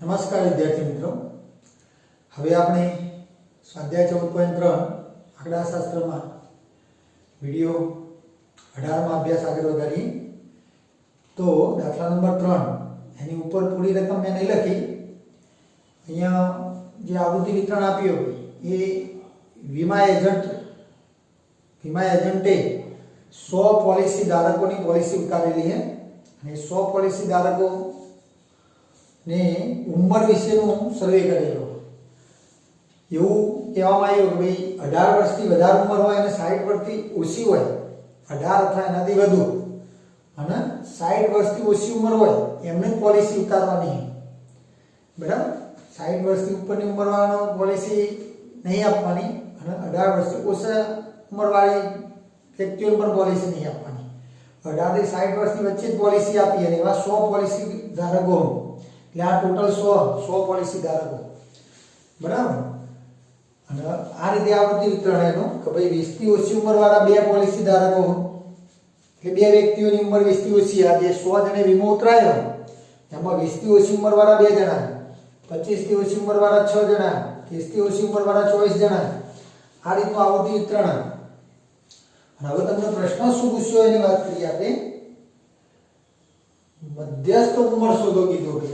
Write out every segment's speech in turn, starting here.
નમસ્કાર વિદ્યાર્થી મિત્રો, હવે આપણે સ્વાધ્યાય 14.3 આંકડાશાસ્ત્રમાં વિડિયો 18 માં અભ્યાસ આગળ વધારીએ. તો દાખલા નંબર 3 એની ઉપર પૂરી રકમ મેં નહીં લખી. અહીંયા જે આવૃત્તિ વિતરણ આપ્યું એ વીમા એજન્ટે 100 પોલિસી ધારકોની પોલિસી ઉતારેલી છે અને 100 પોલિસી ધારકો ને ઉંમર વિશેનું સર્વે કરેલો. એવું કહેવામાં આવ્યું કે ભાઈ 18 વર્ષથી વધારે ઉંમર હોય અને 60 વર્ષથી ઓછી હોય, 18 અથવા એનાથી વધુ અને 60 વર્ષથી ઓછી ઉંમર હોય એમને પોલિસી ઉતારવાની. બરાબર, 60 વર્ષથી ઉપરની ઉંમરવાળાનો પોલિસી નહીં આપવાની અને 18 વર્ષથી ઓછા ઉંમરવાળી વ્યક્તિઓને પણ પોલિસી નહીં આપવાની. 18 થી 60 વર્ષની વચ્ચે જ પોલિસી આપી અને એવા 100 પોલિસી ધારકો, એટલે આ ટોટલ 100 પોલિસી ધારકો. બરાબર, અને આ રીતે આવૃત્તિ વિતરણ એનું કે ભાઈ 20 થી ઓછી ઉંમરવાળા 2 પોલિસી ધારકો, એટલે 2 વ્યક્તિઓની ઉંમર 20 થી ઓછી. આ જે 100 જણે વીમો ઉતરાયો એમાં 20 થી ઓછી ઉંમરવાળા 2 જણા, 25 થી ઓછી ઉંમરવાળા 6 જણા, 30 થી ઓછી ઉંમરવાળા 24 જણા. આ રીતનું આવૃત્તિ વિતરણ. અને હવે તમને પ્રશ્ન શું પૂછ્યો એની વાત કરીએ આપણે. મધ્યસ્થ ઉંમર શોધો કીધો કે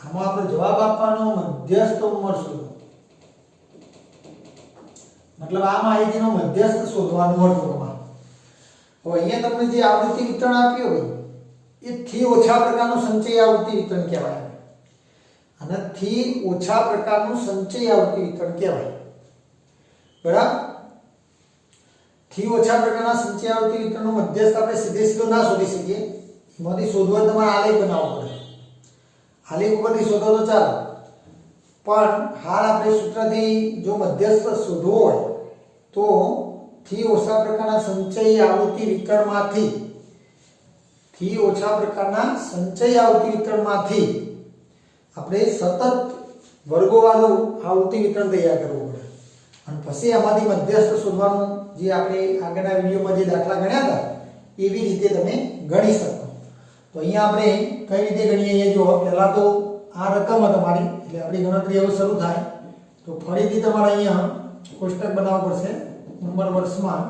આમાં આપણે જવાબ આપવાનો મધ્યસ્થ ઉંમર શોધો. મતલબ આ માહિતીનો મધ્યસ્થ શોધવાનું હતું. હવે અહીંયા તમને જે આવૃત્તિ વિતરણ આપ્યું હોય એ થી ઓછા પ્રકારનું સંચય આવૃત્તિ વિતરણ કહેવાય અને થી ઓછા પ્રકારનું સંચય આવૃત્તિ વિતરણ કહેવાય. બરાબર, થી ઓછા પ્રકારના સંચય આવૃત્તિ વિતરણનો મધ્યસ્થ આપણે સીધો ના શોધી શકીએ. એમાંથી શોધવા તમારે આલેખ બનાવવો પડે. આલેખ ઉપરથી શોધો તો ચાલો, પણ હાલ આપણે સૂત્રથી જો મધ્યસ્થ શોધવો હોય તો થી ઓછા પ્રકારના સંચય આવૃત્તિ વિતરણમાંથી આપણે સતત વર્ગોવાળું આવૃત્તિ વિતરણ તૈયાર કરવું પડે અને પછી એમાંથી મધ્યસ્થ શોધવાનું જે આપણે આગળના વિડીયોમાં જે દાખલા ગણ્યા હતા એવી રીતે તમે ગણી શકો. તો અહીંયા આપણે કઈ રીતે ગણીએ જો પહેલા તો આ રકમ તમારી, એટલે આપણી ગણતરી હવે શરૂ થાય. તો ફરીથી તમારે અહીંયા કોષ્ટક બનાવવું પડશે ઉંમર વર્ષમાં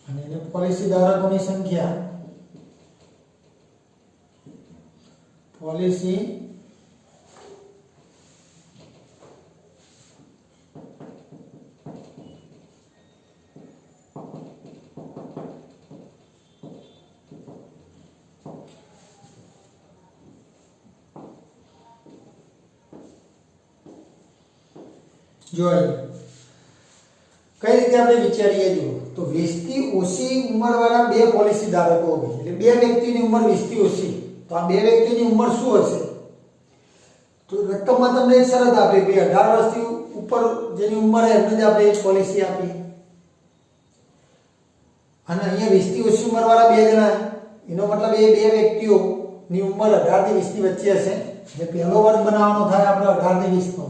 અને એને પોલિસી ધારકોની સંખ્યા, પોલિસી જોઈએ કઈ રીતે આપણે વિચારીએ. જો તો 20 થી ઓછી ઉંમરવાળા 2 પોલિસી ધારકો હોય, એટલે 2 વ્યક્તિની ઉંમર 20 થી ઓછી. તો આ 2 વ્યક્તિની ઉંમર શું હશે? તો રકમમાં તમને એક શરત આપી કે 18 વર્ષથી ઉપર જેની ઉંમર હોય એમને જ આપણે એક પોલિસી આપી. અને અહીંયા 20 થી ઓછી ઉંમરવાળા 2 જણા, એનો મતલબ એ 2 વ્યક્તિઓની ઉંમર 18 થી 20 ની વચ્ચે હશે. એટલે પહેલો વર્ગ બનાવવાનો થાય આપણે 18 થી 20 નો.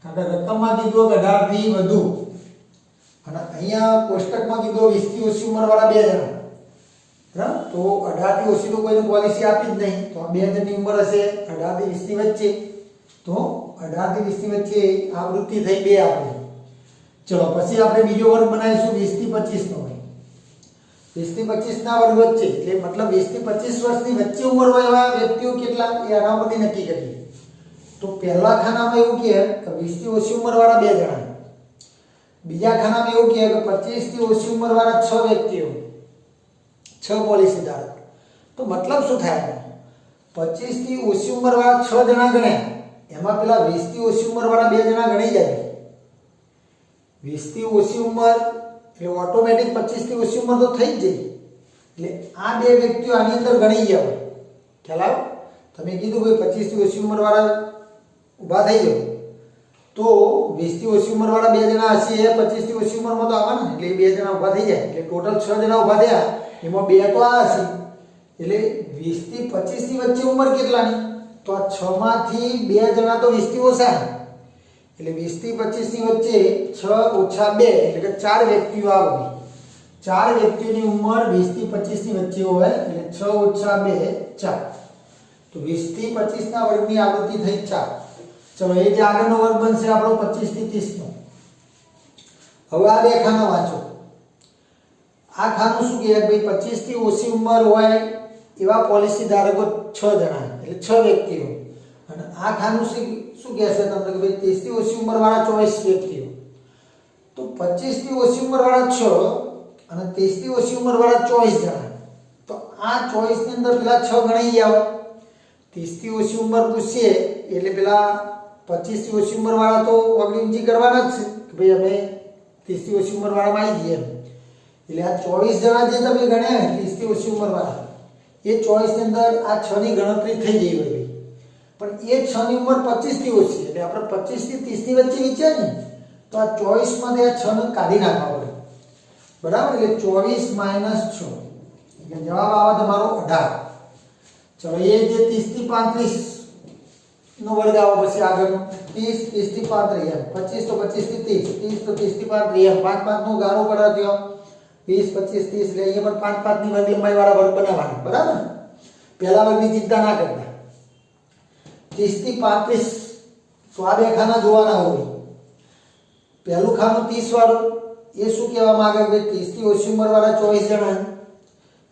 કારણ કે રકમમાં કીધું કે 18 થી વધુ અને અહીંયા કોષ્ટકમાં કીધું 20 થી ઓછી ઉંમરવાળા 2 જણા. બરાબર, તો 18 થી ઓછી તો કોઈને પોલિસી આપી જ નહીં. તો આ 2 જણની ઉંમર હશે 18 થી 20 ની વચ્ચે. તો 18 થી 20 ની વચ્ચે આવૃત્તિ થઈ 2 આપણે. ચલો પછી આપણે બીજો વર્ગ બનાવીશું 20 થી 25 નો. 20 થી 25 ના વર્ગ વચ્ચે, એટલે મતલબ 20 થી 25 વર્ષની વચ્ચે ઉંમર હોય એવા વ્યક્તિઓ કેટલા એ આના પરથી નક્કી કરીએ. તો પહેલા ખાનામાં એવું કહે કે 20 થી ઓછી ઉંમરવાળા 2 જણા, બીજા ખાનામાં એવું કહે કે 25 થી ઓછી ઉંમરવાળા 6 વ્યક્તિઓ, 6 પોલિસી ધારક. તો મતલબ શું થાય? 25 થી ઓછી ઉંમરવાળા 6 જણા ગણ્યા, એમાં પેલા 20 થી ઓછી ઉંમરવાળા 2 જણા ગણી જાય. 20 થી ઓછી ઉંમર એટલે ઓટોમેટિક 25 થી ઓછી ઉંમર તો થઈ જ જાય. એટલે આ 2 વ્યક્તિઓ આની અંદર ગણી ગયા હોય. ખ્યાલ આવ્યો? તમે કીધું ભાઈ 25 થી ઓછી ઉંમરવાળા ઊભા થઈ જાવ, તો 20 થી ઓછી ઉંમરવાળા 2 જણા હશે એ 25 થી ઓછી ઉંમરમાં તો આવવાના, એટલે 2 જણા ઊભા થઈ જાય. એટલે ટોટલ 6 જણા ઊભા થયા, એમાં 2 તો આ હશે. એટલે 20 થી 25 ની વચ્ચે ઉંમર કેટલાની? તો આ 6 માંથી 2 જણા તો 20 થી ઓછા, એટલે 20 થી 25 ની વચ્ચે 6 ઓછા 2 એટલે કે 4 વ્યક્તિઓ આવે. 4 વ્યક્તિઓની ઉંમર 20 થી 25 ની વચ્ચે હોય એટલે 6 ઓછા 2 4. તો તો 20 થી 25 ના વર્ગની આવૃત્તિ થઈ 4. ચલો એ જે આગળનો વર્ગ બનશે આપણો 25 થી 30 નો. હવે આ બે ખાના વાંચો. આ ખાનું શું કહે ભાઈ 25 થી ઓછી ઉંમર હોય એવા પોલિસી ધારકો 6 જણા એટલે 6 વ્યક્તિઓ. અને આ ખાનું શું કહેશે તમને કે ભાઈ 30 થી ઓછી ઉંમર વાળા 24 વ્યક્તિઓ. તો 25 થી ઓછી ઉંમર વાળા 6 અને 30 થી ઓછી ઉંમર વાળા 24 જણા. તો આ 24 ની અંદર પેલા 6 ગણાઈ આવે. 30 થી ઓછી ઉંમર પૂછીએ એટલે પેલા 25 થી ઓછી ઉંમર વાળા તો ઓગળી ઊંચી કરવાના જ છે કે ભાઈ અમે 30 થી ઓછી ઉંમર વાળા માં આવી જઈએ. એટલે આ 24 જણા જે તમે ગણ્યા 30 થી ઓછી ઉંમર વાળા એ 24 ની અંદર આ 6 ની ગણતરી થઈ ગઈ હોય. પણ એ 6 ની ઉંમર 25 થી ઓછી એટલે આપણે 25 થી 30 ની વચ્ચે વિચાર ને તો આ 24 માંથી આ 6 ને કાઢી નાખવા પડે. બરાબર એટલે 24 - 6 એટલે જવાબ આવે તમારો 18. ચલો એ જે 30 થી 35 નો વર્ગ આવે પછી આગળનો 30 થી 35 એમ 25 તો 25 થી 30 30 તો 30 થી 35 એમ 5 5 નો ગાળો પડાવ્યો 20 25 30 એટલે અહીંયા પણ 5 5 ની વર્ગ લંબાઈ વાળા વર્ગ બનાવવાના. બરાબર પહેલા વર્ગની ચિંતા ના કરતા. 30 થી 35 તો આ બે ખાના જોવાના હોય. પહેલું ખાનું 30 વાળું એ શું કહેવામાં આવે કે 30 થી ઓછી ઉંમર વાળા 24 જણા.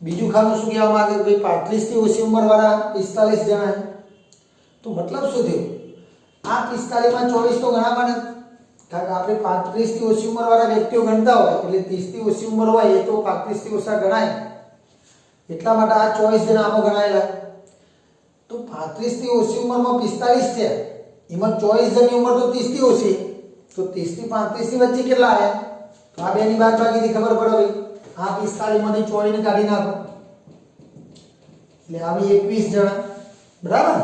બીજું ખાનું શું કહેવામાં આવે કે 35 થી ઓછી ઉંમર વાળા 45 જણા. તો મતલબ શું થયું આ 45 માં 24 તો ગણાવવાના કારણ કે આપણે 35 થી ઓછી ઉંમર વાળા વ્યક્તિઓ ગણતા હોય એટલે 30 થી ઓછી ઉંમર હોય એ તો 35 થી ઓછા ગણાય. એટલા માટે આ 24 જણા આમાં ગણાયેલા. તો 35 થી ઓછી ઉંમરમાં 45 છે એમાં 24 જણની ઉંમર તો 30 થી ઓછી તો 30 થી 35 ની વચ્ચે કેટલા આવ્યા તો આ બેની બાદબાકીથી ખબર પડે ભાઈ આ 45 માંથી 24 ને કાઢી નાખો એટલે આવી 21 જણા. બરાબર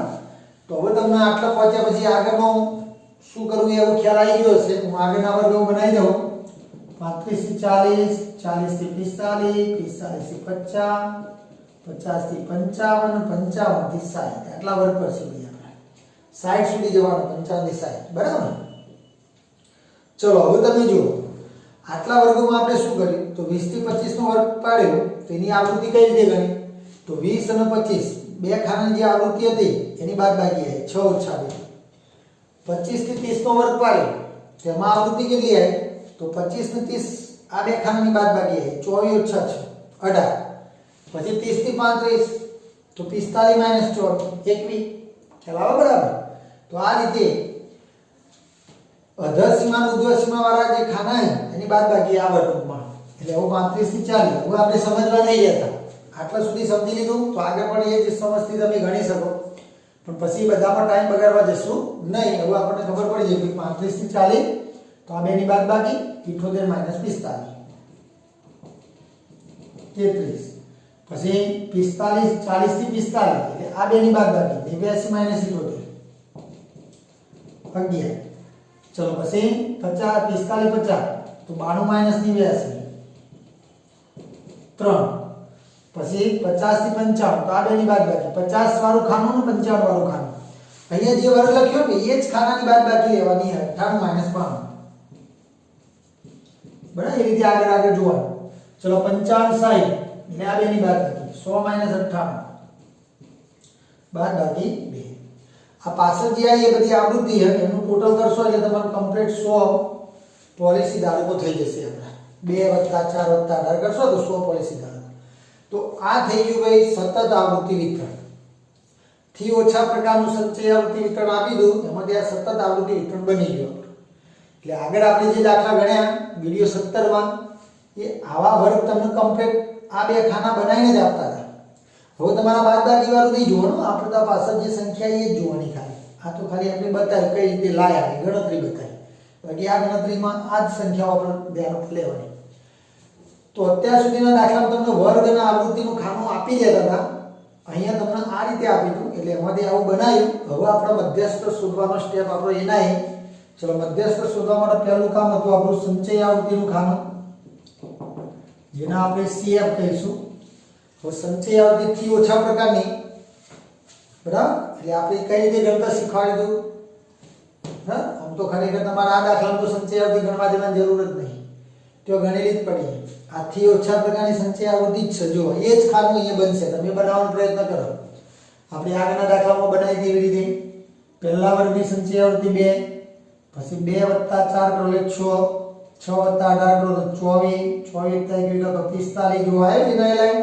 તો હવે તમને આટલા પહોંચ્યા પછી આગળનો શું કરવું એવો ખ્યાલ આવી ગયો છે. હું આગળના વર્ગ બનાવી દઉં 35 થી 40 40 થી 45 45 થી 50 50 થી 55 55 થી 60 આટલા વર્ગ પર સુધી આપણે 60 સુધી જવાનું 55 થી 60. બરાબર ચલો હવે તમે જુઓ આટલા વર્ગોમાં આપણે શું કર્યું તો 20 થી 25 નો વર્ગ પાડ્યો તો એની આવૃત્તિ કઈ રીતે ગણી તો 20 અને 25 બે ખાનાની જે આવૃત્તિ હતી એની બાદબાકી આવી 6 ઓછા 2 25 થી 30 નો વર્ગ પાડ્યો તેમાં આવૃત્તિ કેટલી આવી તો 25 ને 30 આ બે ખાનાની બાદબાકી આવી 24 ઓછા 6 18 પછી 30 થી 35 તો 45 - 14 21 ખ્યાલ આવે. બરાબર તો આ રીતે અધર સીમા ઉર્ધ્વ સીમા વાળા જે ખાના એની બાદબાકી આ વર્ગમાં એટલે હવે 35 થી 40 હવે આપણે સમજવા નહીં જતા. આટલા સુધી સમજી લીધું તો આગળ પણ એ જ સમજથી તમે ગણી શકો પણ પછી બધામાં ટાઈમ બગાડવા જશું નહીં. હવે આપણને ખબર પડી જાય કે 35 થી 40 તો આ બેની બાદબાકી 78 - 45 33 પછી 45 40 થી 45 એટલે આ બેની બાદબાકી 89 - 78 11. ચલો પછી 50 45 50 તો 92 - 89 3 પછી 50 થી 55 તો આ બેની બાદબાકી 50 વાળું ખાનું ને 55 વાળું ખાનું અહીંયા જે વર્ગ લખ્યો ને એ જ ખાનાની બાદબાકી લેવાની 98 - 92. બરાબર એ રીતે આગળ જોવાનું. ચલો 55 60 એટલે આ બેની બાદબાકી 100 - 98 બાદબાકી 2. આ પાછળ જે આવી એ બધી આવૃત્તિ છે એનું ટોટલ કરશો એટલે તમારું કમ્પ્લીટ 100 પોલિસી ધારકો થઈ જશે. આપણા 2 + 4 + 18 કરશો તો 100 પોલિસી ધારકો. તો આ થઈ ગયું ભાઈ સતત આવૃત્તિ વિતરણ. થી ઓછા પ્રકારનું સંચય આવૃત્તિ વિતરણ આપી દઉં એમાંથી આ સતત આવૃત્તિ વિતરણ બની ગયું. એટલે આગળ આપણે જે દાખલા ગણ્યા વિડિયો 17 માં એ આવા વર્ગ તમને કમ્પ્લીટ આ બે ખાના બનાવીને જ આપતા હતા. હવે તમારા બાદબાકી વાળું નહીં જોવાનું આપણે તો પાછળ જે સંખ્યા એ જ જોવાની ખાલી. આ તો ખાલી આપણે બતાવ્યું કઈ રીતે લાયા ગણતરી બતાવી. બાકી આ ગણતરીમાં આ જ સંખ્યાઓ આપણે ધ્યાનમાં લેવાની. તો અત્યાર સુધીના દાખલામાં તમને વર્ગ અને આવૃત્તિનું ખાનું આપી દેતા હતા. અહીંયા તમને આ રીતે આપી દીધું એટલે એમાંથી આવું બનાવ્યું. હવે આપણે મધ્યસ્થ શોધવાનો સ્ટેપ આપણો એના છે. ચલો મધ્યસ્થ શોધવા માટે પહેલું કામ હતું આપણું સંચય આવૃત્તિનું ખાનું જેના આપણે CF કહીશું. તો સંચય આવૃત્તિ થી ઓછા પ્રકારની બરાબર એટલે આપણે કઈ રીતે ગણતા શીખવાડી દઉં. હા આમ તો ખરેખર તમારા આ દાખલામાં તો સંચય આવૃત્તિ ગણવા જવાની જરૂર જ નહીં તો ગણેલી જ પડી. આ થી ઓછા પ્રકારની સંચય આવૃત્તિ જ છે. જો એ જ ખાનું અહીંયા બનશે તમે બનાવવાનો પ્રયત્ન કરો. આપણે આગળના દાખલામાં બનાવી હતી એવી રીતે પહેલા વર્ગની સંચય આવૃત્તિ 2, પછી 2 + 4 કરો એટલે 6, 6 + 18 કરો તો 24, 24 + 1 તો 45 જો આવ્યું ને લાઈન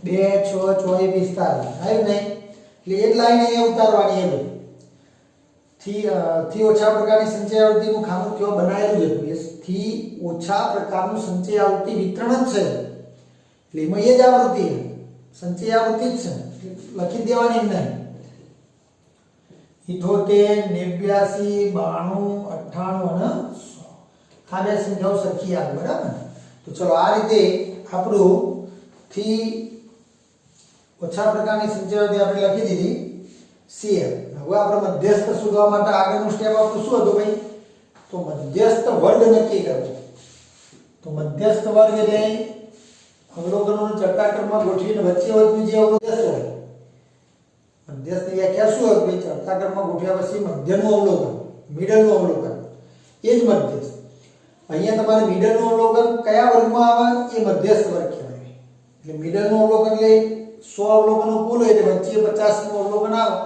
2 6 24 45 આવ્યું ને, એટલે એ જ લાઈન અહીંયા ઉતારવાની એ બધી થી ઓછા પ્રકારની સંચય આવૃત્તિનું ખાનું કયો બનાવેલું છે, થી ઓછા પ્રકારનું સંચય આવૃત્તિ વિતરણ જ છે, એટલે એમાં એ જ આવૃત્તિ સંચય આવૃત્તિ જ છે, લખી દેવાની એમ નહીં. 78 89 92 98 અને 100 આ બે સંખ્યાઓ સરખી આવે બરાબર. તો ચલો આ રીતે આપણું થી ઓછા પ્રકારની સંચય આવૃત્તિ આપણે લખી દીધી CF. હવે આપણે મધ્યસ્થ શોધવા માટે આગળનું સ્ટેપ આપણું શું હતું ભાઈ? તો મધ્યસ્થ વર્ગ નક્કી કરવો. તો મધ્યસ્થ વર્ગ એટલે અવલોકનોને ચડતા ક્રમમાં ગોઠવીને વચ્ચે વચ્ચે જે અવલોકન હોય. મધ્યસ્થની વ્યાખ્યા શું હોય ભાઈ? ચડતા ક્રમમાં ગોઠવ્યા પછી મધ્યનું અવલોકન, મિડલનું અવલોકન, એ જ મધ્યસ્થ. અહીંયા તમારે મિડલનું અવલોકન કયા વર્ગમાં આવે? એ મધ્યસ્થ વર્ગ કહેવાય. એટલે મિડલનું અવલોકન એટલે 100 અવલોકનો કુલ હોય એટલે વચ્ચે 50નું અવલોકન આવે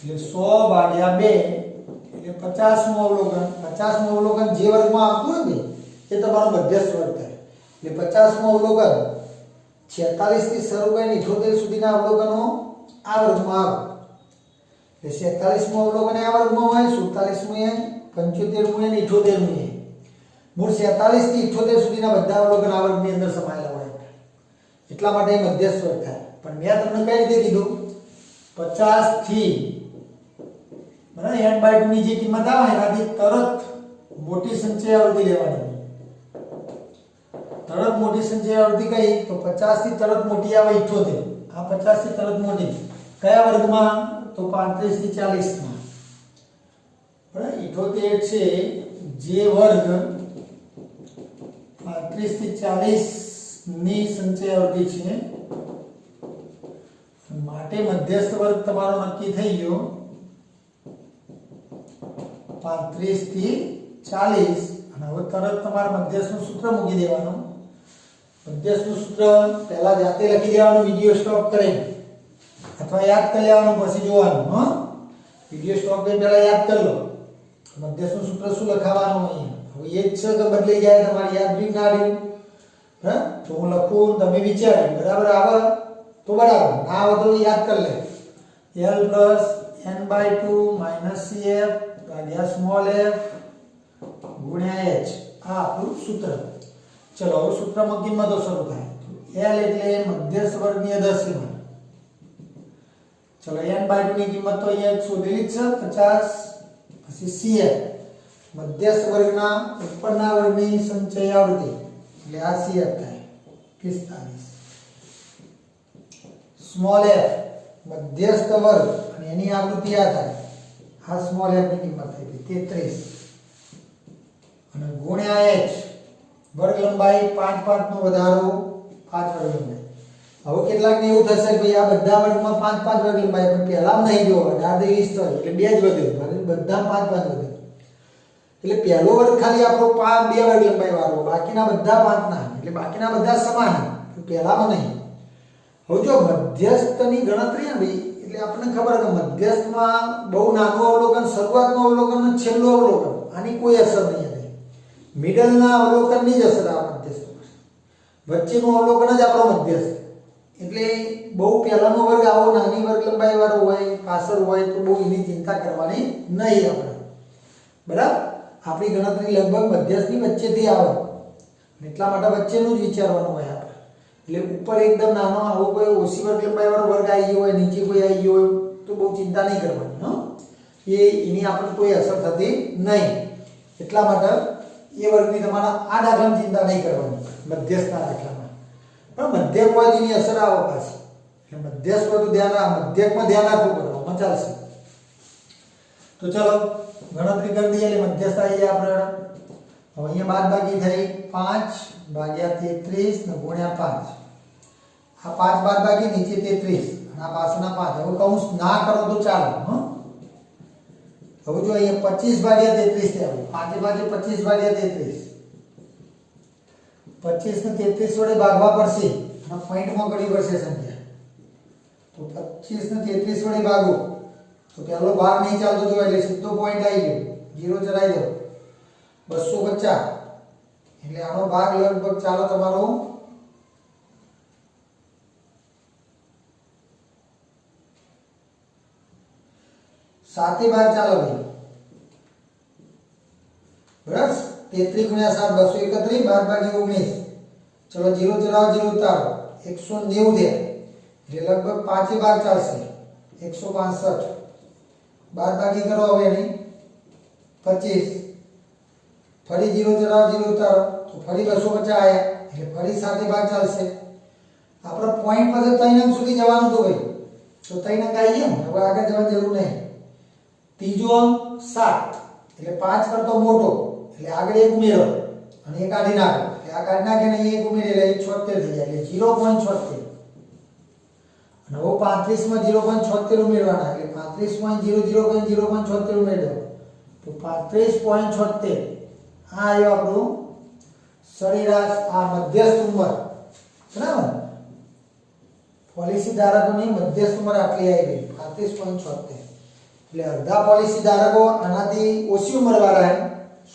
એટલે 100/2 એટલે 50નું અવલોકન. 50નું અવલોકન જે વર્ગમાં આવતું હોય ને એ તમારો મધ્યસ્થ વર્ગ થાય. એટલે 50નું અવલોકન 46 થી શરૂ કરીને 78 સુધીના અવલોકનો આ વર્ગમાં આવે. એટલે 46મું અવલોકન આ વર્ગમાં હોય, 47મું એ, 75મું એ અને 78મું એ. મૂળ 47 થી 78 સુધીના બધા અવલોકન આ વર્ગની અંદર સમાયેલા હોય. એટલા માટે મધ્યસ્થ વર્ગ થાય. પણ મેં તમને કઈ રીતે કીધું? 50 થી બરાબર n/2 ની જે કિંમત આવે એનાથી તરત મોટી સંચય આવૃત્તિ લેવાની. તરત મોટી સંચય આવૃત્તિ કઈ? તો 50 થી તરત મોટી આવે 78. આ 50 થી તરત મોટી કયા વર્ગમાં? તો 35 થી 40 માં. બરાબર 78 છે જે વર્ગ 35 થી 40 ની સંચય આવૃત્તિ છે. માટે મધ્યસ્થ વર્ગ તમારો નક્કી થઈ ગયો 35 થી 40. અને હવે તરત તમારે મધ્યસ્થનું સૂત્ર મૂકી દેવાનું. મધ્યસ્થનું સૂત્ર પહેલા જાતે લખી દેવાનું વિડિયો સ્ટોપ કરીને, અથવા યાદ કરી લેવાનું પછી જોવાનું. હા, વિડિયો સ્ટોપ કરીને પહેલા યાદ કરી લો મધ્યસ્થનું સૂત્ર શું લખાવાનું. અહીંયા હવે એ જ છે કે બદલી જાય, તમારે યાદ બી ના રહ્યું. હા, તો હું લખું, તમે વિચારો બરાબર આવે તો બરાબર, ના આવે તો યાદ કરી લે. L + n/2 - CF ભાગ્યા સ્મોલ f ગુણ્યા h. આ આપણું સૂત્ર. ચલો હવે સૂત્રમાં કિંમતો શરૂ થાય. L એટલે મધ્યસ્થ વર્ગની અદર્શીમાં. ચલો n/2 ની કિંમત તો અહીંયા શોધેલી જ છે 50. પછી CF મધ્યસ્થ વર્ગના ઉપરના વર્ગની સંચય આવૃત્તિ એટલે આ CF થાય 45. સ્મોલ f મધ્યસ્થ વર્ગ અને એની આવૃત્તિ આ થાય. આ સ્મોલ f ની કિંમત થઈ 33 અને ગુણ્યા h વર્ગ લંબાઈ 5 5 નો વધારો 5 વર્ગ લંબાઈ. હવે કેટલાક ને એવું થશે કે ભાઈ આ બધા વર્ગમાં 5 5 વર્ગ લંબાઈ, પણ પહેલા નહીં જો 18 20 થાય એટલે બે જ વધ્યો, બધા 5 5 વધે. એટલે પહેલો વર્ગ ખાલી આપણો 2 વર્ગ લંબાઈ વાળો, બાકીના બધા 5 ના, એટલે બાકીના બધા સમાન, પહેલામાં નહીં. હવે જો મધ્યસ્થની ગણતરી ને ભાઈ, એટલે આપણને ખબર કે મધ્યસ્થમાં બહુ નાનું અવલોકન, શરૂઆતનું અવલોકન અને છેલ્લું અવલોકન, આની કોઈ અસર નહીં હતી. મિડલના અવલોકનની જ અસર આ મધ્યસ્થ પર. વચ્ચેનું અવલોકન જ આપણો મધ્યસ્થ. એટલે બહુ પહેલાનો વર્ગ આવો નાની વર્ગ લંબાઈ વાળો હોય, પાછળ હોય તો બહુ એની ચિંતા કરવાની નહીં આપણે. બરાબર, આપણી ગણતરી લગભગ મધ્યસ્થની વચ્ચેથી આવે, એટલા માટે વચ્ચેનું જ વિચારવાનું હોય આપણે. એટલે ઉપર એકદમ નાનો આવો કોઈ ઓછી વર્ગ લંબાઈ વાળો વર્ગ આવી ગયો હોય, નીચે કોઈ આવી ગયો હોય તો બહુ ચિંતા નહીં કરવાની. હા, એની આપણને કોઈ અસર થતી નહીં. એટલા માટે એ વર્ગની તમારા આ દાખલામાં ચિંતા નહીં કરવાની, મધ્યસ્થના દાખલામાં. પણ મધ્યક હોય તેની અસર આવે પાછી. એટલે મધ્યસ્થ હોય તો ધ્યાન રાખ, મધ્યકમાં ધ્યાન રાખવું પડે, આમાં ચાલશે. તો ચલો ગણતરી કરી દઈએ. એટલે મધ્યસ્થ આવી જાય આપણે. હવે અહીંયા બાદબાકી થઈ 5/33 ને ગુણ્યા 5. આ 5 બાદબાકી નીચે 33 અને આ પાછળના 5. હવે કૌંસ ના કરો તો ચાલે. હા, હવે જો અહીંયા 25/33 થાય. 5 25 25/33. 25 ને 33 વડે ભાગવા પડશે અને પોઈન્ટમાં કરવી પડશે સંખ્યા. તો 25 ને 33 વડે ભાગો તો પહેલો ભાગ નહીં ચાલતો જો એટલે સીધો પોઈન્ટ આવી ગયો 0 ચડાવી દો 250 એટલે આનો ભાગ લગભગ ચાલો તમારો 7 ભાગ ચાલો ભાઈ બરાબર 33 ગુણ્યા 7 231 12 ભાગ્યા 19 ચલો 0 ચડાવો 0 ઉતારો 190 થયા એટલે લગભગ 5 ભાગ ચાલશે 165 12 ભાગી કરો હવે નહીં 25 ફરી 0 ચડાવો 0 ઉતારો તો ફરી 250 આયા એટલે ફરી 7 ભાગ ચાલશે આપણો પોઈન્ટ પાસે 3 અંક સુધી જવાનું તો ભાઈ તો 3 અંક આવી ગયા હવે આગળ જવાની જરૂર નહીં ત્રીજો અંક 7 એટલે 5 કરતો મોટો એટલે આગળ એક ઉમેરો અને એક કાઢી નાખો એટલે આ કાઢી નાખે ને એક ઉમેરી એટલે 76 થઈ જાય એટલે 0.76 અને હવે 35 માં 0.76 ઉમેરવાના એટલે 35 માં 0.76 ઉમેરી દો તો 35.76 આ આવ્યો આપણું સરેરાશ આ મધ્યસ્થ ઉંમર બરાબર પોલિસી ધારકોની મધ્યસ્થ ઉંમર આટલી આવી ગઈ 35.76 એટલે અડધા પોલિસી ધારકો આનાથી ઓછી ઉંમરવાળા હે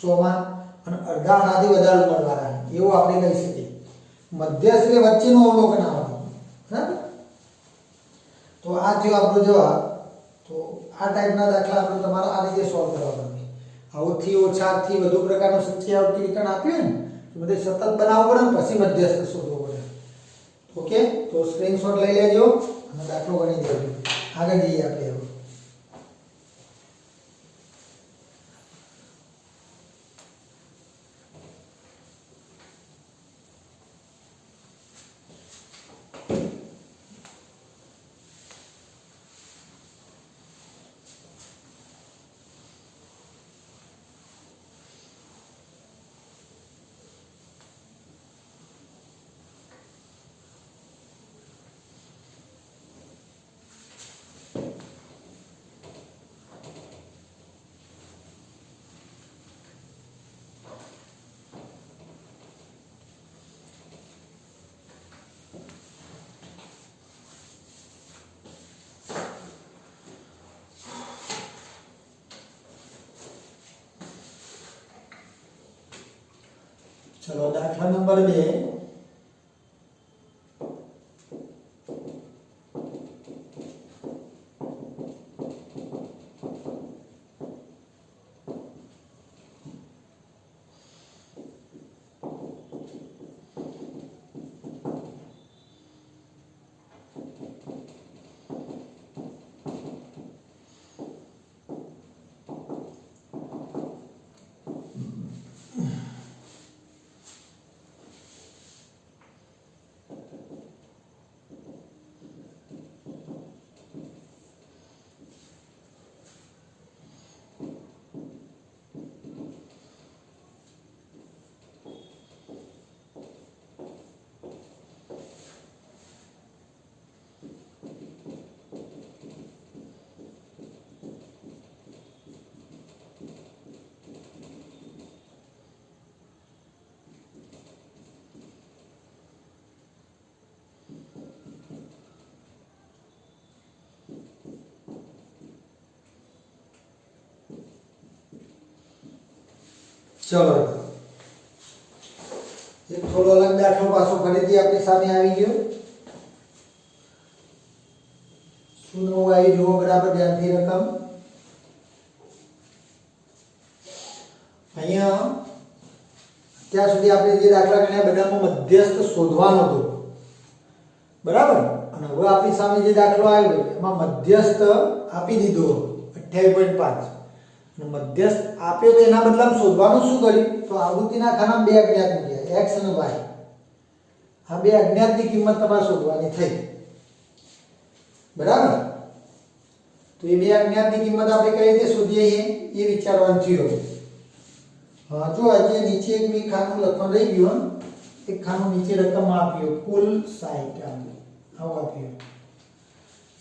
100 માં અને અડધા આનાથી વધારે ઉંમરવાળા હે એવું આપણે કહી શકીએ મધ્યસ્થ એટલે વચ્ચેનું અવલોકન આવવાનું બરાબર તો આ થયો આપણો જવાબ તો આ ટાઈપના દાખલા આપણે તમારે આ રીતે સોલ્વ કરવા પડે આવથી ઓછા થી વધુ પ્રકારનો સંખ્યા આવતી વિકલ્પ આપ્યો ને તો બધે સતત બનાવવું પડે પછી મધ્યસ્થ શોધવો પડે ઓકે તો સ્ક્રીનશોટ લઈ લેજો અને દાખલો ગણી દેજો આગળ જઈએ આપણે હવે चलो दाखला नंबर 2 चलो एक थोड़ो अलग दाखलो पाछो फरीथी आपणी सामे आवी गयो शून्य आई जो बराबर ध्यानथी रकम अहींया त्यां सुधी आपणे जे दाखला गण्या बधामां मध्यस्थ शोधवानो हतो बराबर अने हवे आपणी सामे जे दाखलो आव्यो एमां मध्यस्थ आपी दीधो 28.5 मध्यस्थ आप्यो तो एना बदलामां शोधवानुं शुं कर्युं तो आवृत्तिना खानामां બે અજ્ઞાત મૂક્યા x અને y આ બે અજ્ઞાતની કિંમત તમારે શોધવાની થઈ બરાબર તો એ બે અજ્ઞાતની કિંમત આપણે કઈ રીતે શોધીએ એ વિચારવાનું થયું હા જો આજે નીચે એક બી ખાનું લખવાનું રહી ગયું એક ખાનું નીચે રકમ આપ્યો કુલ 60 આવો આપ્યો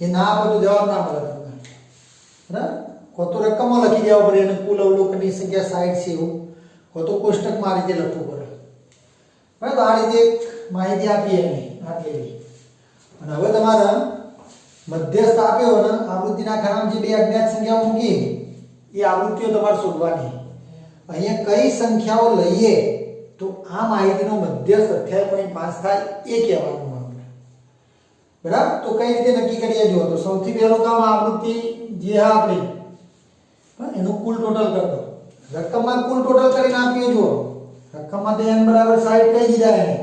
એ ના આપો તો જવાબ ના મળે તમને બરાબર को तो रकम लखी देवा पड़े અને કુલ અવલોકનની સંખ્યા 60 છે એવું કો તો કોષ્ટકમાં આ રીતે લખવું પડે બરાબર આ રીતે માહિતી આપી એની આટલી અને હવે તમારે મધ્યસ્થ આપ્યો અને આવૃત્તિના ખાનામાં જે બે અજ્ઞાત સંખ્યાઓ મૂકી એ આવૃત્તિઓ તમારે શોધવાની. અહીંયા કઈ સંખ્યાઓ લઈએ તો આ માહિતીનો મધ્યસ્થ 28.5 થાય એ કહેવાનું આપણે. બરાબર? તો કઈ રીતે નક્કી કરીએ જુઓ તો સૌથી પહેલું કામ આવૃત્તિ જે આપણી એનું કુલ ટોટલ કરી દો. રકમમાં કુલ ટોટલ કરીને આપીએ જુઓ. રકમમાં તો n બરાબર 60 કહી દીધા એને.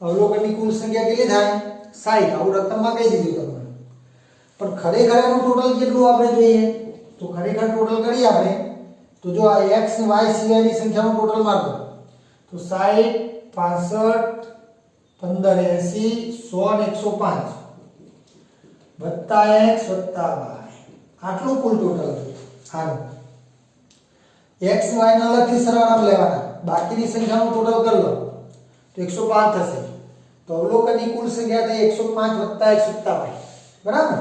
અવલોકનની કુલ સંખ્યા કેટલી થાય? 60. આવું રકમમાં કહી દીધું તમને. પણ ખરેખર એનું ટોટલ કેટલું આપણે જોઈએ તો ખરેખર ટોટલ કરીએ આપણે તો જો આ x ને y સિવાયની સંખ્યાનું ટોટલ માર દો તો 60 65 15 80 100 અને 105 વત્તા x વત્તા y આટલું કુલ ટોટલ છે. હાલો x y ને અલગથી સરવાળામાં લેવાના, બાકીની સંખ્યાનું ટોટલ કરી લો તો 105 થશે. તો અવલોકનની કુલ સંખ્યા થઈ 105 વત્તા x વત્તા y. બરાબર?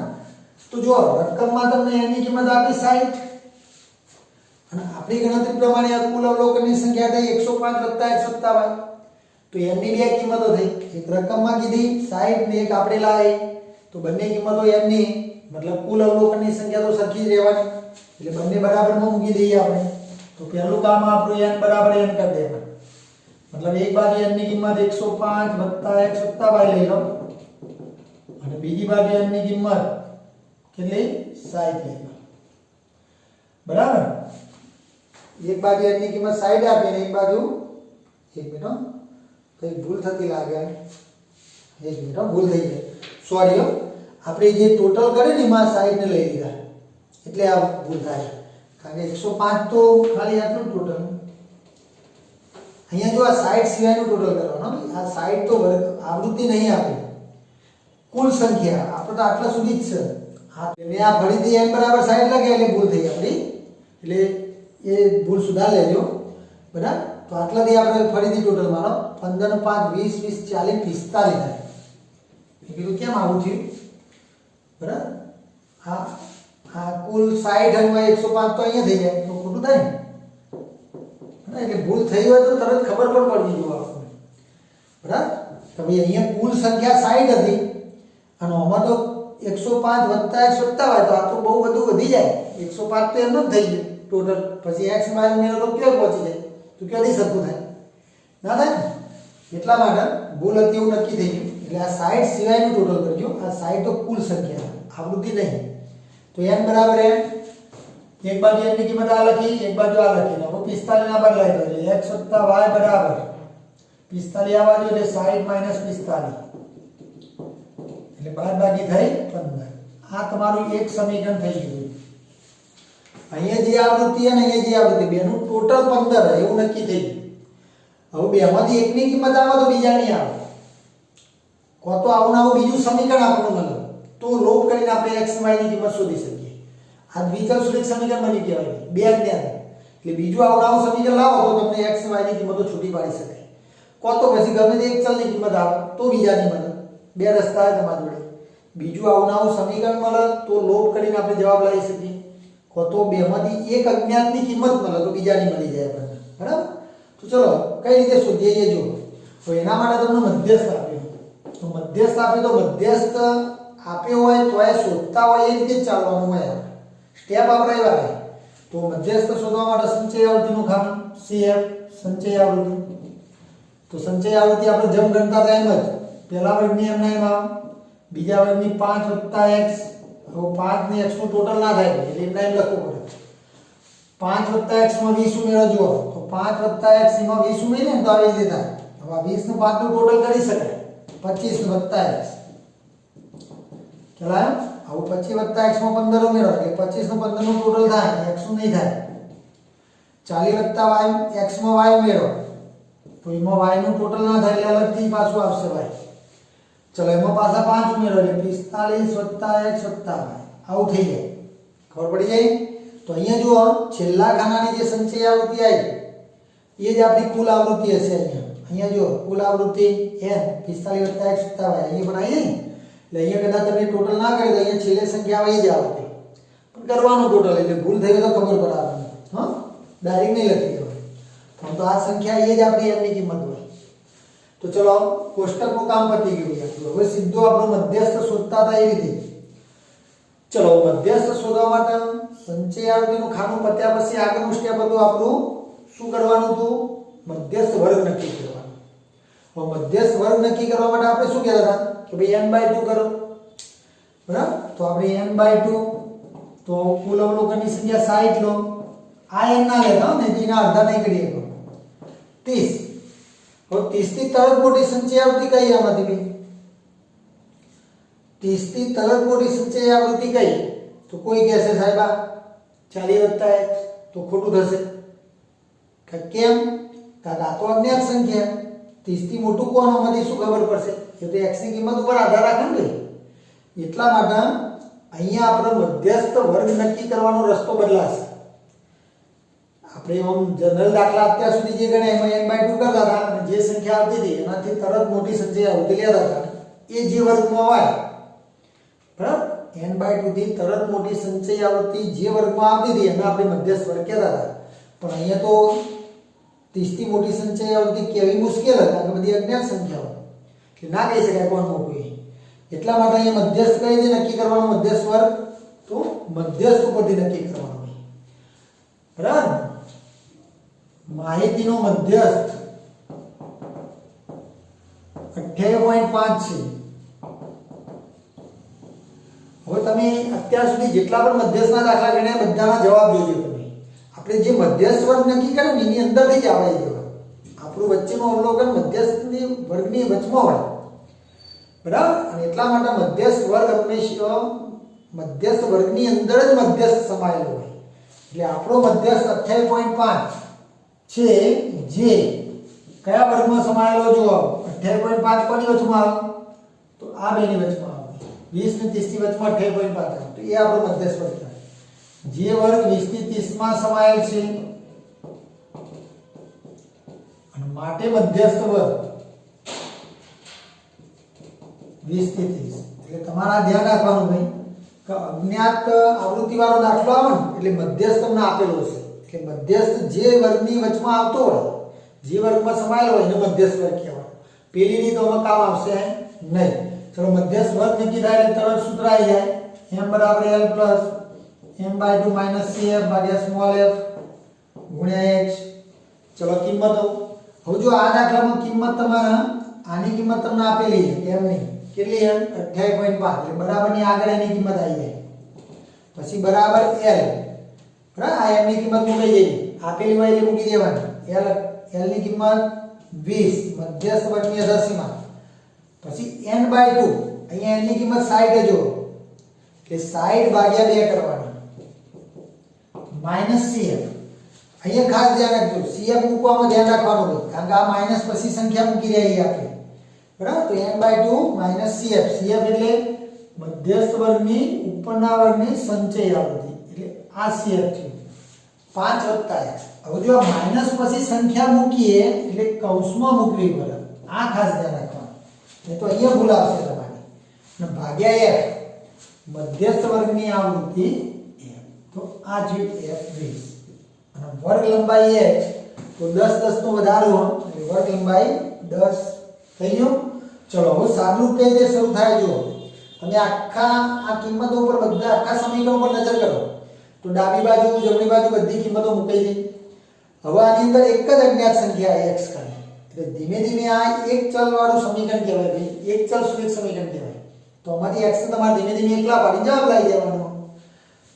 તો જો રકમમાં તમને n ની કિંમત આપી 60 અને આપણી ગણતરી પ્રમાણે આ કુલ અવલોકનની સંખ્યા થઈ 105 વત્તા x વત્તા y. તો n ની બે કિંમતો થઈ, એક રકમમાં કીધી 60 ને એક આપણે લાવી તો બંને કિંમતો n ની મતલબ કુલ અવલોકનની સંખ્યા તો સરખી જ રહેવાની એટલે બંને બરાબરમાં મૂકી દઈએ આપણે. તો પહેલું કામ આપણું n બરાબર n કરી દેવાનું. મતલબ એક બાજુ n ની કિંમત 105 વત્તા x વત્તા y લઈ લો અને બીજી બાજુ n ની કિંમત કેટલી 60 લઈ લો. બરાબર? એક બાજુ n ની કિંમત 60 આપી અને એક બાજુ એક મિનિટ કઈ ભૂલ થતી લાગે. એક મિનિટ ભૂલ થઈ ગઈ, સોરી. આપણે જે ટોટલ કરે ને એમાં 60 ને લઈ લીધા એટલે આ ભૂલ થાય. કારણ કે 105 તો ખાલી આટલું ટોટલ. અહીંયા જો આ 60 સિવાયનું ટોટલ કરવાનું. આ 60 તો આવૃત્તિ નહીં આપી, કુલ સંખ્યા આપણે તો આટલા સુધી જ છે. મેં આ ફરીથી n બરાબર 60 લખ્યા એટલે ભૂલ થઈ આપણી, એટલે એ ભૂલ સુધાર લેજો. બરાબર? તો આટલાથી આપણે ફરીથી ટોટલ મારો 15 નું 5 20 20 40 45 થાય. મેં કીધું કેમ આવું થયું? બરાબર? આ કુલ 60 અને 105 તો અહીંયા થઈ જાય તો ખોટું થાય ને. એટલે ભૂલ થઈ હોય તો તરત ખબર પણ પડવી જોઈએ આપણને. બરાબર? તો ભાઈ અહીંયા કુલ સંખ્યા 60 હતી અને આમાં તો 105 વત્તા x વત્તા y તો આ તો બહુ બધું વધી જાય. 105 તો એમનો જ થઈ ગયું ટોટલ. પછી x y મેળવો તો ક્યાં પહોંચી જાય? તો ક્યાંથી સરખું થાય? ના થાય ને. એટલા માટે ભૂલ હતી એવું નક્કી થઈ ગયું. એટલે આ 60 સિવાયનું ટોટલ કરજો. આ 60 તો કુલ સંખ્યા, આવૃત્તિ નહીં. તો n બરાબર n, એક બાજુ n ની કિંમત આ લખી, એક બાજુ આ લખી. હવે 45 ના બદલાઈ દો એટલે x વત્તા y બરાબર 45 આ બાજુ એટલે 60 માઈનસ 45 એટલે બાદબાકી થઈ 15. આ તમારું એક સમીકરણ થઈ ગયું. અહીંયા જે આવૃત્તિ અને અહીંયા જે આવૃત્તિ બેનું ટોટલ 15 એવું નક્કી થઈ ગયું. હવે બેમાંથી એકની કિંમત આવે તો બીજાની આવે, કો તો આવું આવું બીજું સમીકરણ આપણને મળે તો લોપ કરીને આપણે x y ની કિંમત શોધી શકીએ. આ દ્વિચલ સુરેખ સમીકરણ બની કહેવાય, બે અજ્ઞાત. એટલે બીજું આવું સમીકરણ લાવો તો તમને x y ની કિંમતો છૂટી પાડી શકાય. કો તો પછી ગમે તે એક ચલની કિંમત આવે તો બીજાની મળે. બે રસ્તા છે તમારી જોડે. બીજું આવું સમીકરણ મળે તો લોપ કરીને આપણે જવાબ લાવી શકીએ. કો તો બેમાંથી એક અજ્ઞાતની કિંમત મળે તો બીજાની મળી જાય આપણને. બરાબર? તો ચલો કઈ રીતે શોધીએ જો. તો એના માટે તમને મધ્યસ્થ આપ્યો. તો મધ્યસ્થ આપ્યો તો મધ્યસ્થ આપ્યો હોય તો એ શોધતા હોય એ રીતે જ ચાલવાનું હોય. સ્ટેપ આપણે એવા હોય. તો મધ્યસ્થ શોધવા માટે સંચય આવૃત્તિનું ખાનું CF સંચય આવૃત્તિ. તો સંચય આવૃત્તિ આપણે જેમ ગણતા હતા એમ જ પહેલા વર્ગની એમના એમાં બીજા વર્ગની 5 વત્તા x. હવે 5 ને x નું ટોટલ ના થાય એટલે એમના એમ લખવું પડે. 5 વત્તા x માં 20 ઉમેરો જુઓ તો 5 વત્તા x એમાં 20 ઉમેરીએ ને તો આવી રીતે થાય. હવે આ 20 નું 5 નું ટોટલ કરી શકાય 25 વત્તા x. ચલાયો? આવું 25 વત્તા x માં 15 ઉમેરો એટલે 25 નું 15 નું ટોટલ થાય, x નું નહીં થાય. 40 વત્તા y x માં y ઉમેરો તો એમાં y નું ટોટલ ના થાય એટલે અલગથી પાછું આવશે y. ચલો એમાં પાછા 5 ઉમેરો એટલે 45 વત્તા x વત્તા y. આવું થઈ જાય. ખબર પડી જાય? તો અહીંયા જુઓ છેલ્લા ખાનાની જે સંચય આવૃત્તિ આવી એ જ આપણી કુલ આવૃત્તિ હશે. અહીંયા જુઓ કુલ આવૃત્તિ n 45 વત્તા x વત્તા y અહીંયા બનાવીએ ને એટલે અહીંયા કદાચ તમે ટોટલ ના કરે તો અહીંયા છેલ્લે સંખ્યા આવે જ આવતી પણ કરવાનું ટોટલ એટલે ભૂલ થઈ તો ખબર પડે આપણને. હા, ડાયરેક્ટ નહીં લખી દેવાનું. તો આ સંખ્યા એ જ આપણી n ની કિંમત હોય. તો ચલો કોષ્ટકનું કામ પતી ગયું. હવે સીધો આપણો મધ્યસ્થ શોધતા હતા એ રીતે ચલો મધ્યસ્થ શોધવા માટે સંચય આવૃત્તિનું ખાનું પત્યા પછી આગળનું સ્ટેપ હતું આપણું શું કરવાનું હતું? મધ્યસ્થ વર્ગ નક્કી કરવાનો. હવે મધ્યસ્થ વર્ગ નક્કી કરવા માટે આપણે શું કહેતા હતા કે ભાઈ n/2 કરો, બરાબર? તો આપણે n/2 તો કુલ અવલોકનની સંખ્યા 60 લો. આ n ના લેતા ને એના અડધા નહીં કરીએ તો 30. હવે 30 થી તરત મોટી સંચય આવૃત્તિ કઈ આમાંથી ભાઈ? 30 થી તરત મોટી સંચય આવૃત્તિ કઈ? તો કોઈ કહેશે સાહેબ આ 40 + x તો ખોટું થશે. કેમ? કારણ આ તો અજ્ઞાત સંખ્યા. 30 થી મોટું કોણ આમાંથી શું ખબર પડશે? એ તો x ની કિંમત ઉપર આધાર રાખે ને. એટલા માટે અહીંયા આપણે મધ્યસ્થ વર્ગ નક્કી કરવાનો રસ્તો બદલાશે. આપણે આમ જનરલ દાખલા અત્યાર સુધી જે ગણે એમાં n/2 કરતા હતા અને જે સંખ્યા આવતી હતી એનાથી તરત મોટી સંખ્યા આવતી લેતા હતા એ જે વર્ગમાં હોય, બરાબર? n/2 થી તરત મોટી સંચય આવૃત્તિ જે વર્ગમાં આવતી હતી એને આપણે મધ્યસ્થ વર્ગ કહેતા હતા. પણ અહીંયા તો 30 થી મોટી સંચય આવૃત્તિ કેવી મુશ્કેલ હતી કારણ કે બધી અજ્ઞાત સંખ્યાઓ એટલે ના કહી શકાય કોણ મોટું એ. એટલા માટે અહીંયા મધ્યસ્થ કઈ રીતે નક્કી કરવાનો? મધ્યસ્થ વર્ગ તો મધ્યસ્થ ઉપરથી નક્કી કરવાનો, બરાબર? માહિતીનો મધ્યસ્થ 28.5 છે. હવે તમે અત્યાર સુધી જેટલા પણ મધ્યસ્થના દાખલા ગણ્યા બધાના જવાબ જોજો તમે. આપણે જે મધ્યસ્થ વર્ગ નક્કી કરે ને એની અંદરથી જ આવે જવાબ. આપણું વચ્ચેનું અવલોકન મધ્યસ્થની વર્ગની વચમાં હોય, બરાબર? અને એટલા માટે મધ્યસ્થ વર્ગ હંમેશા મધ્યસ્થ વર્ગની અંદર જ મધ્યસ્થ સમાયેલો હોય. એટલે આપણો મધ્યસ્થ 28.5 છે જે કયા વર્ગમાં સમાયેલો? જો 28.5 કોની વચમાં આવે? તો આ બેની વચમાં આવે. 20 ને 30 ની વચમાં 28.5 આવે તો એ આપણો મધ્યસ્થ વર્ગ થાય. જે વર્ગ 20 થી 30 માં સમાયેલ છે અને માટે મધ્યસ્થ વર્ગ 20 થી 30. એટલે તમારા ધ્યાન રાખવાનું ભાઈ કે અજ્ઞાત આવૃત્તિ વાળો દાખલો આવે ને એટલે મધ્યસ્થ તમને આપેલો છે. એટલે મધ્યસ્થ જે વર્ગની વચમાં આવતો હોય, જે વર્ગમાં સમાયેલો હોય એને મધ્યસ્થ વર્ગ કહેવાય. પેલીની તો આમાં કામ આવશે નહીં. ચલો મધ્યસ્થ વર્ગ નક્કી થાય એટલે તરત સૂત્ર આવી જાય m = l plus m/2 minus cf ભાગ્યા સ્મોલ f ગુણ્યા h. ચલો કિંમતો. હવે જો આ દાખલામાં કિંમત તમારે આની કિંમત તમને આપેલી છે m ની કેટલી છે? 28.5. એટલે બરાબરની આગળ એની કિંમત આવી જાય. પછી બરાબર l, બરાબર? આ m ની કિંમત મૂકી દેવી. આપેલી હોય એટલે મૂકી દેવાની. l ની કિંમત 20 મધ્યસ્થ વર્ગની અધસીમા. પછી n/2 અહીંયા n ની કિંમત 60 જો એટલે 60 ભાગ્યા 2 કરવાની માઈનસ cf. અહીંયા ખાસ ધ્યાન રાખજો cf મૂકવામાં ધ્યાન રાખવાનું કારણ કે આ માઈનસ પછી સંખ્યા મૂકી રહી આપણે, બરાબર? તો n/2 માઈનસ cf. cf એટલે મધ્યસ્થ વર્ગની ઉપરના વર્ગની સંચય આવૃત્તિ એટલે આ cf છે 5 + x. હવે જો માઈનસ પછી સંખ્યા મૂકીએ એટલે કૌંસમાં મૂકવી પડે. આ ખાસ ધ્યાન રાખવાનું. નહીં તો અહીંયા ભૂલ આવશે તમારી. અને ભાગ્યા f મધ્યસ્થ વર્ગની આવૃત્તિ f. તો આ છે f20 અને વર્ગ લંબાઈ h તો 10 નો વધારો એટલે વર્ગ લંબાઈ 10 થઈ ગયો. ચલો હવે સાદુરૂપ કઈ રીતે શરૂ થાય જો તમે આખા આ કિંમતો ઉપર બધા આખા સમીકરણ પર નજર કરો તો ડાબી બાજુ જમણી બાજુ બધી કિંમતો મુકાઈ ગઈ. હવે આની અંદર એક જ અજ્ઞાત સંખ્યા x ખાલી. એટલે ધીમે ધીમે આ એક ચલ વાળું સમીકરણ કહેવાય ભાઈ. એક ચલ સુરેખ સમીકરણ કહેવાય. તો આમાંથી x તમારે ધીમે ધીમે એકલા પાડી જવાબ લાવી દેવાનો.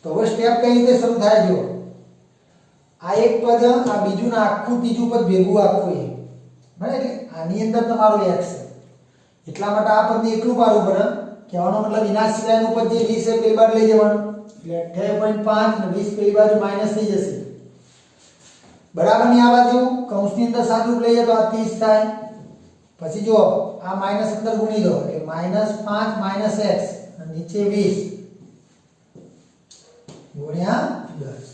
તો હવે સ્ટેપ કઈ રીતે શરૂ થાય જો આ એક પદ આ બીજું ને આખું ત્રીજું પદ ભેગું આખું એ, બરાબર? એટલે આની અંદર તમારો x છે. એટલા માટે આ પદને એકલું પાડવું પડે. કહેવાનો મતલબ એના સિવાયનું પદ જે 20 છે પેલી બાજુ લઈ જવાનું. એટલે 28.5 ને 20 પેલી બાજુ માઈનસ થઈ જશે, બરાબર? ની આ બાજુ કૌંસની અંદર સાદુરૂપ લઈએ તો આ 30 થાય. પછી જો આ માઈનસ અંદર ગુણી દો એટલે -5 - x અને નીચે 20 ગુણ્યા 10,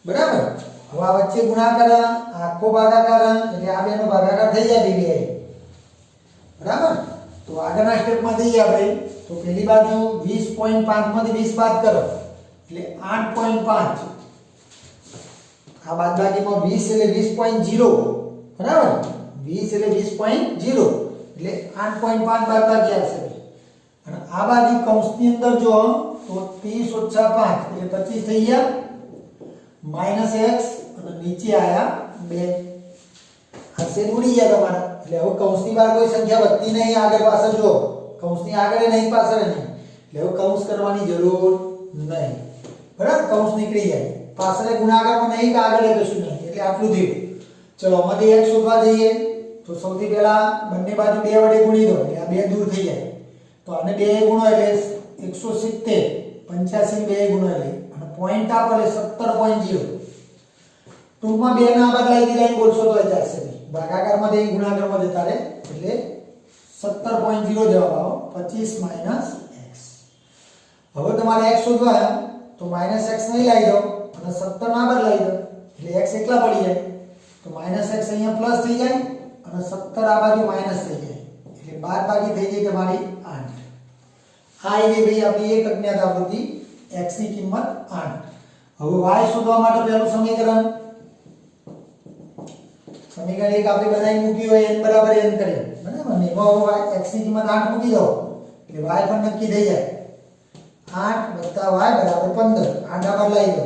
બરાબર? હવે આ વચ્ચે ગુણાકાર આખો ભાગાકાર એટલે આ બેનો ભાગાકાર થઈ જાય બે, બરાબર? તો આગળના સ્ટેપમાં જઈએ આપણે. તો પેલી બાજુ 20.5 માંથી 20 બાદ કરો એટલે 8.5. આ બાદબાકીમાં 20 એટલે 20.0, બરાબર? 20 એટલે 20.0 એટલે 8.5 બાદબાકી આવશે. અને આ બાજુ કૌંસની અંદર જો તો 30 ઓછા 5 એટલે 25 થઈ ગયા માઈનસ x અને નીચે આયા 2 આ છેદ ઉડી ગયા તમારા એટલે હવે કૌંસની બહાર કોઈ સંખ્યા વધતી નહીં આગળ પાછળ જો કૌંસની આગળ નહીં પાછળ નહીં એટલે હવે કૌંસ કરવાની જરૂર નહીં બરાબર કૌંસ નીકળી જાય પાછળ ગુણાકારમાં નહીં કે આગળ કશું નહીં એટલે આટલું થયું ચલો આમાંથી x શોધવા જઈએ તો સૌથી પહેલા બંને બાજુ 2 વડે ગુણી દો એટલે આ 2 દૂર થઈ જાય તો આને 2 ગુણો એટલે 170 85 2 ગુણો એટલે અને પોઈન્ટ આપો એટલે 17.0 ટૂંકમાં 2 ના બદલાઈ દીધા બોલશો તો ચાલશે ભાગાકારમાંથી ગુણાકારમાં જતા રહે એટલે 17.0 જવાબ આવો 25 - x હવે તમારે x શોધવા તો -x નહીં લાવી દો અને 17 ના બદલાઈ દો એટલે x એકલા પડી જાય તો -x અહીંયા પ્લસ થઈ જાય અને 17 આ બાજુ માઈનસ થઈ જાય એટલે 12 બાકી થઈ જાય તમારી 8 આ આવી ગઈ ભાઈ આપણી એક અજ્ઞાત આવૃત્તિ x ની કિંમત 8 હવે y શોધવા માટે પહેલું સમીકરણ એક આપણે બનાવી મૂકી હોય n બરાબર n કરીએ બરાબર ને એમાં x ની કિંમત 8 મૂકી દો એટલે y પણ નક્કી થઈ જાય 8 + y બરાબર 15 8 બહાર લઈ દો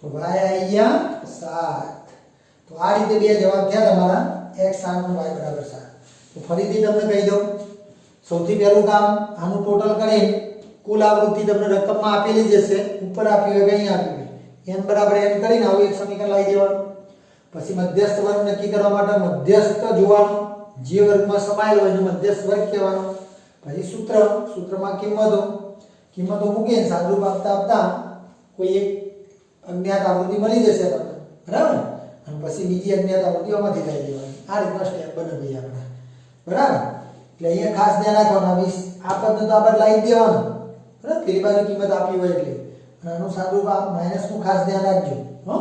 તો y આવી ગયા 7 તો આ રીતે બે જવાબ થયા તમારા x 8 અને y બરાબર 7 તો ફરીથી તમને કહી દઉં સૌથી પહેલું કામ આનું ટોટલ કરીને કુલ આવૃત્તિ તમને રકમમાં આપેલી જ હશે ઉપર આપી હોય કે અહીં આપી હોય n બરાબર n કરીને આવું એક સમીકરણ લાવી દેવાનું પછી મધ્યસ્થ વર્ગ નક્કી કરવા માટે મધ્યસ્થ જોવાનો જે વર્ગમાં સમાયેલો હોય એનો મધ્યસ્થ વર્ગ કહેવાનો પછી સૂત્રમાં કિંમતો મૂકીને સાદુરૂપ આપતા કોઈ એક અજ્ઞાત આવૃત્તિ મળી જશે તમને બરાબર અને પછી બીજી અજ્ઞાત આવૃત્તિઓમાંથી લઈ લેવાની આ રીતના સ્ટેપ બને ભાઈ આપણે બરાબર એટલે અહીંયા ખાસ ધ્યાન રાખવાનું આ પદને તો આપણે લાવી દેવાનું બરાબર પેલી બાજુ કિંમત આપી હોય એટલે અને આનું સાદુરૂપ આ માઈનસનું ખાસ ધ્યાન રાખજો હો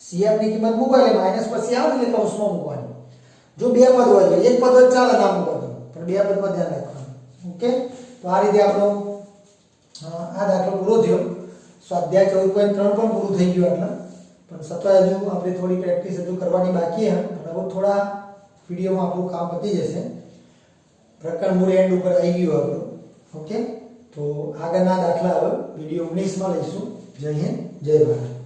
CF ની કિંમત મૂકો એટલે માઈનસ પછી આવે એટલે કૌંસમાં મૂકવાની જો બે પદ હોય તો એક પદ જ ચાલે ના મૂકો પણ બે પદમાં ધ્યાન રાખવાનું ઓકે તો આ રીતે આપણો આ દાખલો પૂરો થયો સ્વાધ્યાય 14.3 પણ પૂરું થઈ ગયું એટલે પણ છતાં હજુ આપણે થોડી પ્રેક્ટિસ હજુ કરવાની બાકી છે અને હવે થોડા વિડીયોમાં આપણું કામ પતી જશે પ્રકરણ મૂળ એન્ડ ઉપર આવી ગયું આપણું ઓકે તો આગળના દાખલા હવે વિડીયો 19 માં લઈશું જય હિન્દ જય ભારત